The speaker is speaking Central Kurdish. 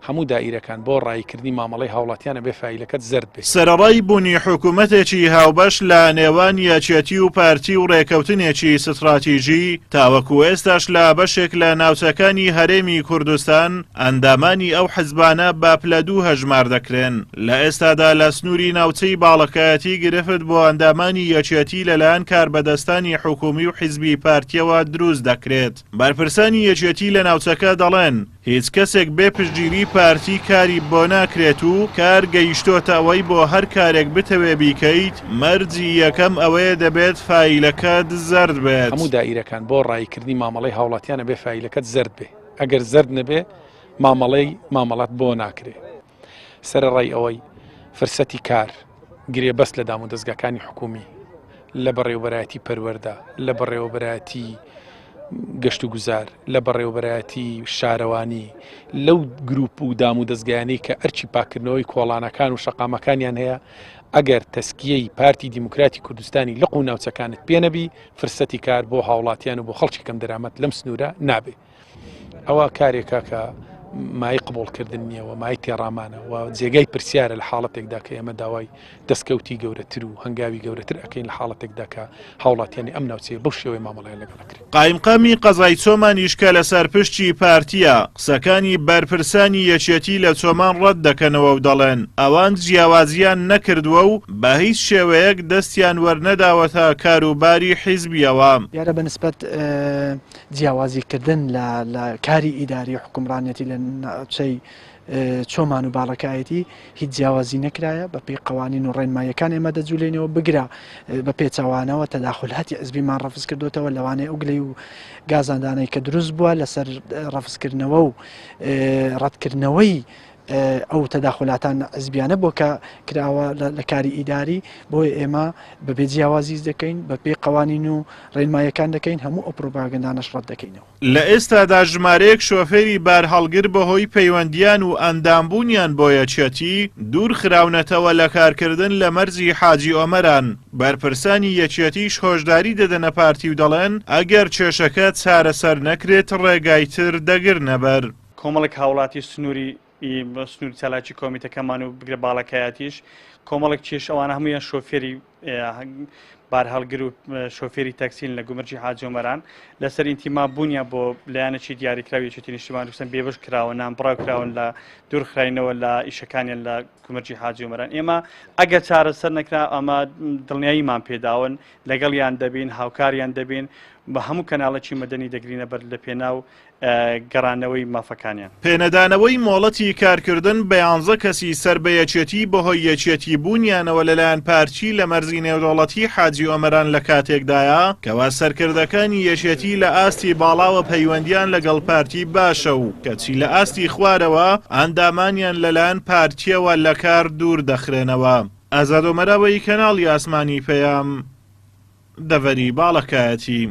هەموو دائیرەکان بۆ ڕایکردنی مامەڵەی هاوڵاتیانە بێ فایلەکەت زرد بێ. سەرەڕای بوونی حکوومەتێکی هاوبەش لە نێوان یەکێتی و پارتی و ڕێکەوتنێکی ستراتیژی تاوەکو ئێستاش لە بەشێک لە ناوچەکانی هەرێمی کوردستان ئەندامانی ئەو حزبانە بە پلە دوو هەژمار دەکرێن. لە ئێستادا لە سنووری ناوچەی باڵەکایەتی گرفت بۆ ئەندامانی یەکێتی لەلایەن کاربەدەستانی حکومی و حیزبی پارتیەوە دروست دەکرێت. بەرپرسانی یەکێتی لە ناوچەکە دەڵێن هیچ کەسێک بێ پشتگیری پارتی کاری بۆ ناکرێت و کار گەیشتۆتە ئەوەی بۆ هەر کارێک بتەوێ بیکەیت مەرجی یەکەم ئەوەیە دەبێت فایلەکەت زرد بێت. هەموو دائیرەکان بۆ ڕایکردنی مامەڵەی هاوڵاتیانە بێ فایلەکەت زرد بێ. ئەگەر زرد نەبێ مامەڵەت بۆ ناکرێ. سەرەڕای ئەوەی فرسەتی کار گرێ بەس لە دام و دەستگاکانی حکومی لە بەڕێوەبەرایەتی پەروەردە، لە بەڕێوەبەرایەتی گەشت و گوزار، لە بەڕێوەبەرایەتی شارەوانی لەو گروپ و دام و دەستگایانەی کە ئەرچی پاکردنەوەی کۆڵانەکان و شەقامەکانیان هەیە ئەگەر تەسکیەی پارتی دیموکراتی کوردستانی لەق و ناوچەکانت پێنەبی فرسەتی کار بۆ هاوڵاتیان و بۆ خەڵکی کەم دەرامەت لەم سنوورە نابێ. ئەوە کارێکە کە مای قبولکردن نییە و مای تێڕامانە و جێگای پرسیارە لە حاڵەتێکدا کە ئێمە داوای دەستکەوتی گەورەتر و هەنگاوی گەورەتر ئەەکەین لە حاڵەتێکدا کە هاوڵاتیانی ئەم ناوچەیە بەو شێوەی مامەڵای لەگەڵەکرێت. قایمقامی قەزای چۆمانیشکە لەسەر پشتی پارتیە قسەکانی بەرپرسانی یەکێتی لە چۆمان ڕەت دەکەنەوە و دەڵێن ئەوان جیاوازیان نەکردووە و بە هیچ شێوەیەک دەستیان وەرنەداوەتە کاروباری حیزبیەوە. یارە بەنسبەت جیاوازیکردن لە کاری ئیداری حکومڕانەتی لە ناوچەی چۆمان و باڵەکایەتی هیچ جیاوازی نەکرایە بە پێی قوانین و ڕێنماییەکان ئێمە دەجوولێنەوە بگرە بە پێچەوانەوە تەداخلاتی حیزبیمان ڕەفز کردوتەوە لەوانەیە ئەوگلەی و گازاندانەی کە دروست بووە لەسەر ڕەفزکردنەوە و ڕەتکردنەوەی ئەو تەداخلاتان حیزبیانە بۆ کە کراوە لە کاری ئیداری بۆی ئێمە بەبێ جیاوازیز دەکەین بە پێی قوانین و ڕێنماییەکان دەکەین هەموو ئەو پرۆپاگەندانەش ڕەت دەکەینەوە. لە ئێستادا ژمارەیەک شۆفێری بار هەڵگر بەهۆی پەیوەندیان و ئەندامبوونیان بۆ یەکێتی دوور خراونەتەوە لە کارکردن لە مەرجی حاجی ئۆمەران. بەرپرسانی یەکێتیش هۆشداری دەدەنە پارتی و دەڵێن ئەگەر کێشەکە چارەسەر نەکرێت ڕێگای تر دەگرنە بەر. کۆمەڵێک هاوڵاتی سنووری چالاکی کۆمیتەکەمان و بگرە باڵەکایەتیش کۆمەڵێک کێش ئەوانە هەمویان شۆفێری بار هەڵگر و شۆفێری تەکسیل لە گومرجی حاجی ئۆمەران لەسەر ئینتیما بوونیە بۆ لایەنێکی دیاریکراوی یەکێتی نیشتیمانی کوردستان بێبەش کراوە نامبڕاو کراون لە دوورخراینەوە لە ئیشەکانیان لە گومرجی حاجی ئۆمەران. ئێمە ئەگەر چارەسەر نەکرا ئەمە دڵنیاییمان پێداون لەگەڵیان دەبین هاوکاریان دەبین بە هەموو کەناڵەکی مەدەنی دەگرینە بەر لە پێناو گەڕانەوەی مافەکانیان. پێنەدانەوەی مۆڵەتی کارکردن بە 11 کەسی سەر بە یەکێتی بەهۆی یەکێتی بوونیانەوە لەلایەن پارتی لە مەرزی نێودەوڵەتی حاجی ئۆمەران لە کاتێکدایە کەوا سەرکردەکانی یەکێتی لە ئاستی باڵاوە پەیوەندیان لەگەڵ پارتی باشە و کەچی لە ئاستی خوارەوە ئەندامانیان لەلایەن پارتیەوە لە کار دوور دەخرێنەوە. ئازاد ئۆمەراوەی کەناڵی ئاسمانی پەیام دەڤەری باڵەکایەتی.